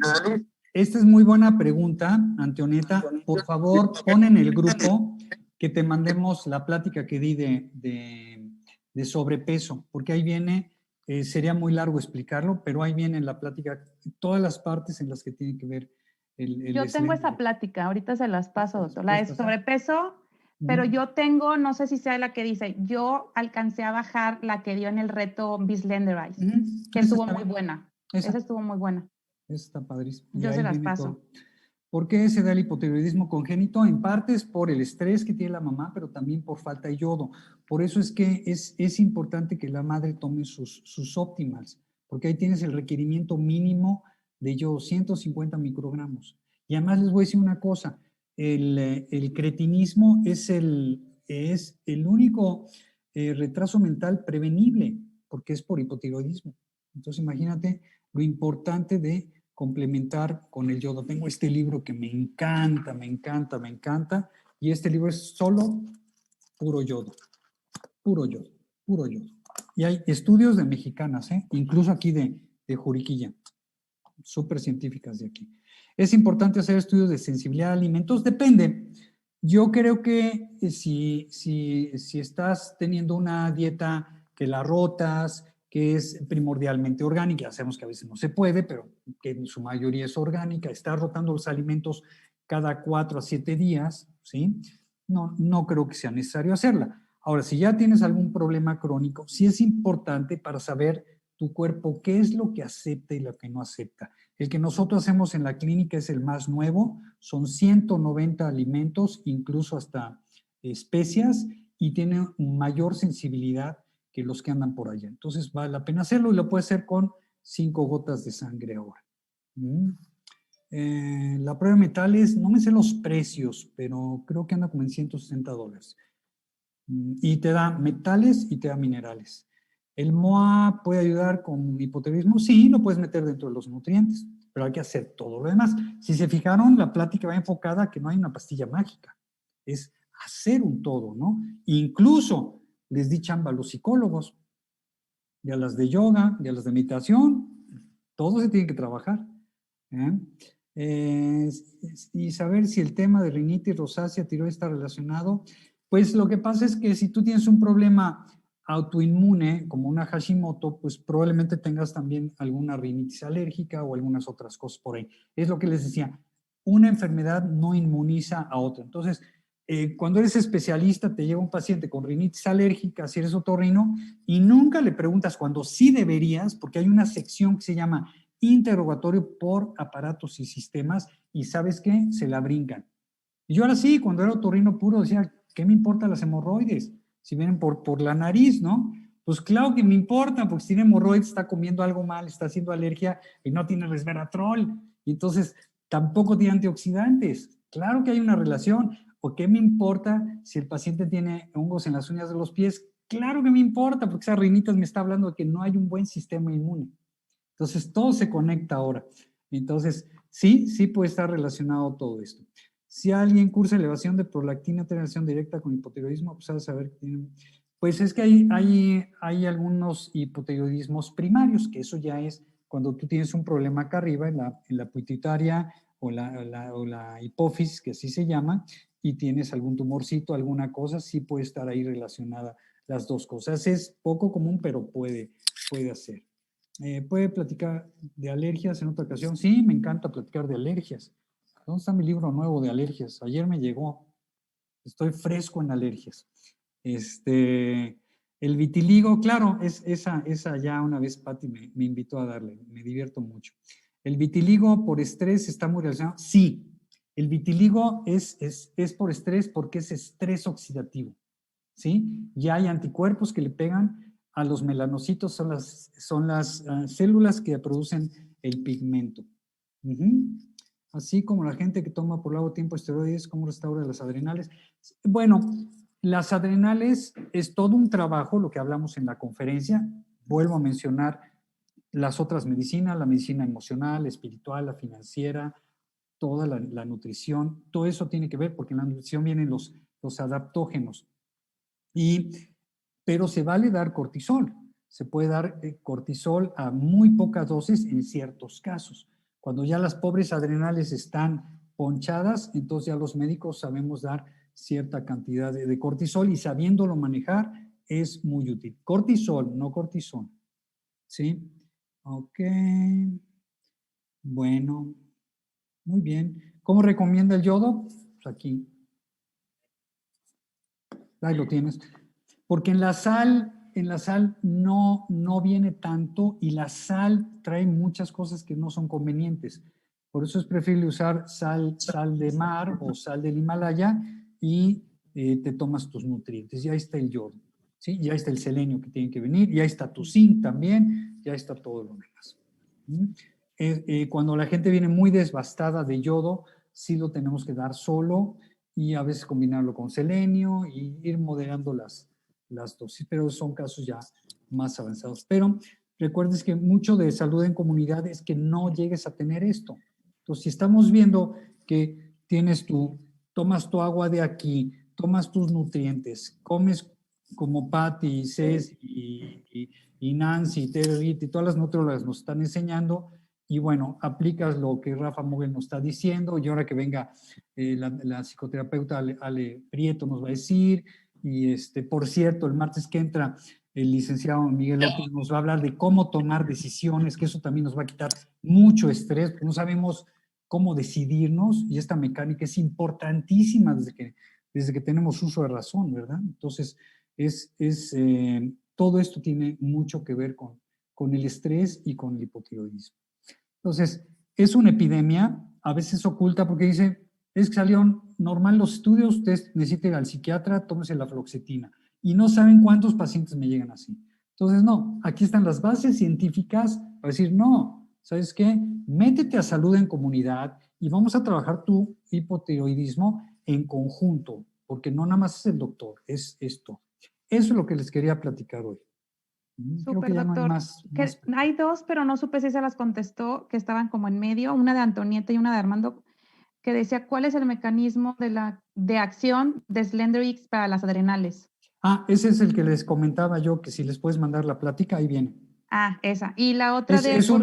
Esta es muy buena pregunta, Antoneta. Por favor, pon en el grupo que te mandemos la plática que di de sobrepeso, porque ahí viene, sería muy largo explicarlo, pero ahí viene en la plática todas las partes en las que tiene que ver el Yo tengo esa plática, ahorita se las paso, doctor. La de sobrepeso, pero yo tengo, no sé si sea la que dice, yo alcancé a bajar la que dio en el reto Bislenderize, que estuvo muy buena. Esa estuvo muy buena. Esa está padrísimo. Yo se las paso. Todo. ¿Por qué se da el hipotiroidismo congénito? En parte es por el estrés que tiene la mamá, pero también por falta de yodo. Por eso es que es importante que la madre tome sus óptimals, porque ahí tienes el requerimiento mínimo de yodo, 150 microgramos. Y además les voy a decir una cosa, el cretinismo es el único retraso mental prevenible, porque es por hipotiroidismo. Entonces imagínate lo importante de complementar con el yodo. Tengo este libro que me encanta, Y este libro es solo puro yodo, puro yodo, puro yodo. Y hay estudios de mexicanas, incluso aquí de Juriquilla, súper científicas de aquí. ¿Es importante hacer estudios de sensibilidad a alimentos? Depende. Yo creo que si estás teniendo una dieta que la rotas, que es primordialmente orgánica, ya sabemos que a veces no se puede, pero que en su mayoría es orgánica, estás rotando los alimentos cada 4 a 7 días, ¿sí? No creo que sea necesario hacerla. Ahora, si ya tienes algún problema crónico, sí es importante para saber tu cuerpo qué es lo que acepta y lo que no acepta. El que nosotros hacemos en la clínica es el más nuevo, son 190 alimentos, incluso hasta especias, y tiene mayor sensibilidad que los que andan por allá. Entonces vale la pena hacerlo y lo puedes hacer con 5 gotas de sangre ahora. La prueba de metales, no me sé los precios, pero creo que anda como en $160. Y te da metales y te da minerales. ¿El MOA puede ayudar con hipotiroidismo? Sí, lo puedes meter dentro de los nutrientes, pero hay que hacer todo lo demás. Si se fijaron, la plática va enfocada a que no hay una pastilla mágica, es hacer un todo, ¿no? Incluso les di chamba a los psicólogos, y a las de yoga, y a las de meditación, todo se tiene que trabajar. Y saber si el tema de rinitis, rosácea, tiroides está relacionado. Pues lo que pasa es que si tú tienes un problema autoinmune, como una Hashimoto, pues probablemente tengas también alguna rinitis alérgica o algunas otras cosas por ahí. Es lo que les decía, una enfermedad no inmuniza a otra. Entonces, cuando eres especialista, te llega un paciente con rinitis alérgica, si eres otorrino, y nunca le preguntas cuando sí deberías, porque hay una sección que se llama interrogatorio por aparatos y sistemas, y ¿sabes qué? Se la brincan. Y yo ahora sí, cuando era otorrino puro, decía, ¿qué me importan las hemorroides? Si vienen por la nariz, ¿no? Pues claro que me importa, porque si tiene hemorroides, está comiendo algo mal, está haciendo alergia y no tiene resveratrol. Y entonces, tampoco tiene antioxidantes. Claro que hay una relación. ¿O qué me importa si el paciente tiene hongos en las uñas de los pies? Claro que me importa, porque esa rinitis me está hablando de que no hay un buen sistema inmune. Entonces, todo se conecta ahora. Entonces, sí puede estar relacionado todo esto. Si alguien cursa elevación de prolactina, tiene relación directa con hipotiroidismo, pues a saber que tiene... Pues es que hay algunos hipotiroidismos primarios, que eso ya es cuando tú tienes un problema acá arriba, en la pituitaria o la hipófisis, que así se llama, y tienes algún tumorcito, alguna cosa, sí puede estar ahí relacionada las dos cosas. Es poco común, pero puede hacer. ¿Puede platicar de alergias en otra ocasión? Sí, me encanta platicar de alergias. ¿Dónde está mi libro nuevo de alergias? Ayer me llegó. Estoy fresco en alergias. El vitiligo, claro, esa ya una vez Patti me invitó a darle. Me divierto mucho. ¿El vitiligo por estrés está muy relacionado? Sí. El vitiligo es por estrés porque es estrés oxidativo. ¿Sí? Ya hay anticuerpos que le pegan a los melanocitos, son las células que producen el pigmento. Así como la gente que toma por largo tiempo esteroides, ¿cómo restaura las adrenales? Bueno, las adrenales es todo un trabajo, lo que hablamos en la conferencia. Vuelvo a mencionar las otras medicinas, la medicina emocional, espiritual, la financiera, toda la nutrición, todo eso tiene que ver porque en la nutrición vienen los adaptógenos. Pero se vale dar cortisol. Se puede dar cortisol a muy pocas dosis en ciertos casos. Cuando ya las pobres adrenales están ponchadas, entonces ya los médicos sabemos dar cierta cantidad de cortisol y sabiéndolo manejar es muy útil. Cortisol, no cortisona. ¿Sí? Ok. Bueno, muy bien. ¿Cómo recomienda el yodo? Pues aquí. Ahí lo tienes. Porque en la sal no viene tanto y la sal trae muchas cosas que no son convenientes. Por eso es preferible usar sal de mar o sal del Himalaya y te tomas tus nutrientes. Ya está el yodo, ¿sí? Ya está el selenio que tiene que venir, ya está tu zinc también, ya está todo lo demás. Cuando la gente viene muy devastada de yodo, sí lo tenemos que dar solo y a veces combinarlo con selenio y ir moderando las dosis, pero son casos ya más avanzados. Pero recuerdes que mucho de salud en comunidad es que no llegues a tener esto. Entonces, si estamos viendo que tienes tu tomas tu agua de aquí, tomas tus nutrientes, comes como Patty, Cés y Nancy, Terry y todas las nutriólogas nos están enseñando, y bueno, aplicas lo que Rafa Mogel nos está diciendo, y ahora que venga la psicoterapeuta Ale Prieto nos va a decir, y por cierto, el martes que entra el licenciado Miguel López nos va a hablar de cómo tomar decisiones, que eso también nos va a quitar mucho estrés, porque no sabemos cómo decidirnos, y esta mecánica es importantísima desde que tenemos uso de razón, ¿verdad? Entonces, todo esto tiene mucho que ver con el estrés y con el hipotiroidismo. Entonces, es una epidemia, a veces oculta, porque dice, es que salieron normal los estudios, usted necesita ir al psiquiatra, tómese la fluoxetina, y no saben cuántos pacientes me llegan así. Entonces, no, aquí están las bases científicas para decir, no, ¿sabes qué? Métete a salud en comunidad y vamos a trabajar tu hipotiroidismo en conjunto, porque no nada más es el doctor, es esto. Eso es lo que les quería platicar hoy. Creo que Súper, ya no hay doctor. más. Hay dos, pero no supe si se las contestó, que estaban como en medio, una de Antonieta y una de Armando, que decía, ¿cuál es el mecanismo de acción de Slenderix para las adrenales? Ah, ese es el que les comentaba yo, que si les puedes mandar la plática, ahí viene. Ah, esa. Y la otra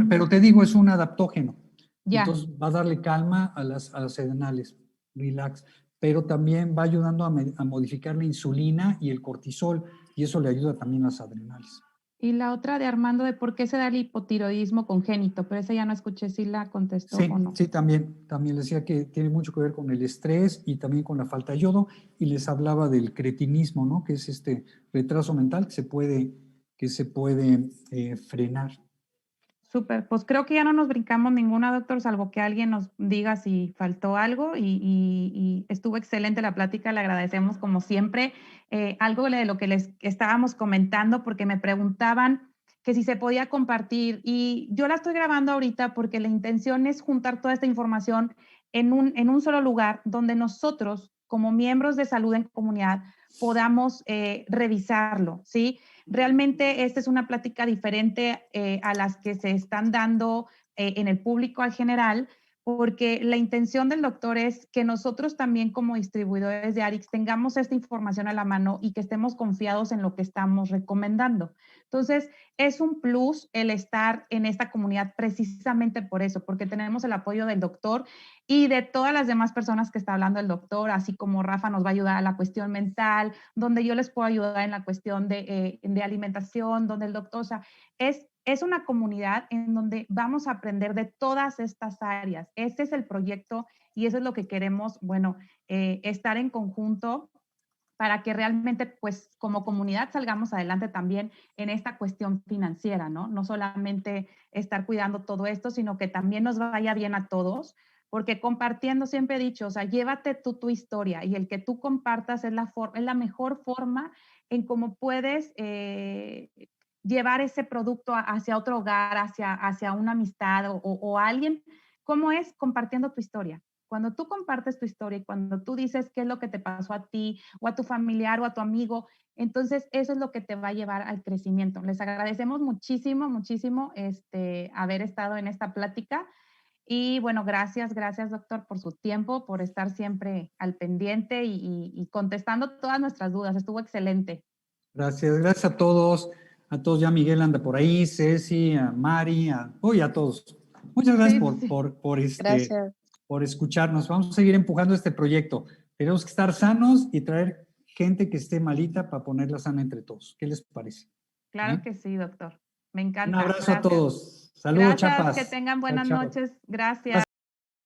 Pero te digo, es un adaptógeno. Ya. Entonces va a darle calma a las adrenales, relax, pero también va ayudando a modificar la insulina y el cortisol, y eso le ayuda también a las adrenales. Y la otra de Armando de por qué se da el hipotiroidismo congénito, pero esa ya no escuché si la contestó Sí, o no. sí, también le decía que tiene mucho que ver con el estrés y también con la falta de yodo, y les hablaba del cretinismo, ¿no? Que es este retraso mental que se puede frenar. Súper, pues creo que ya no nos brincamos ninguna, doctor, salvo que alguien nos diga si faltó algo, y estuvo excelente la plática, le agradecemos como siempre. Algo de lo que les estábamos comentando, porque me preguntaban que si se podía compartir, y yo la estoy grabando ahorita porque la intención es juntar toda esta información en un solo lugar donde nosotros, como miembros de salud en comunidad, podamos revisarlo, ¿sí? Realmente esta es una plática diferente a las que se están dando en el público en general, porque la intención del doctor es que nosotros también como distribuidores de Arix tengamos esta información a la mano y que estemos confiados en lo que estamos recomendando. Entonces, es un plus el estar en esta comunidad precisamente por eso, porque tenemos el apoyo del doctor y de todas las demás personas que está hablando el doctor, así como Rafa nos va a ayudar a la cuestión mental, donde yo les puedo ayudar en la cuestión de alimentación, donde el doctor, o sea, es una comunidad en donde vamos a aprender de todas estas áreas. Este es el proyecto y eso es lo que queremos, bueno, estar en conjunto para que realmente, pues, como comunidad salgamos adelante también en esta cuestión financiera, ¿no? No solamente estar cuidando todo esto, sino que también nos vaya bien a todos, porque compartiendo, siempre he dicho, o sea, llévate tú tu historia, y el que tú compartas es la mejor forma en cómo puedes llevar ese producto hacia otro hogar, hacia una amistad o alguien. ¿Cómo es? Compartiendo tu historia. Cuando tú compartes tu historia y cuando tú dices qué es lo que te pasó a ti o a tu familiar o a tu amigo, entonces eso es lo que te va a llevar al crecimiento. Les agradecemos muchísimo, muchísimo haber estado en esta plática. Y bueno, gracias, doctor, por su tiempo, por estar siempre al pendiente y contestando todas nuestras dudas. Estuvo excelente. Gracias a todos. A todos, ya Miguel anda por ahí, Ceci, a Mari, a todos. Muchas gracias Gracias. por escucharnos. Vamos a seguir empujando este proyecto. Tenemos que estar sanos y traer gente que esté malita para ponerla sana entre todos. ¿Qué les parece? Claro que sí, doctor. Me encanta. Un abrazo a todos. Saludos, Gracias, chapas. que tengan buenas noches. Gracias.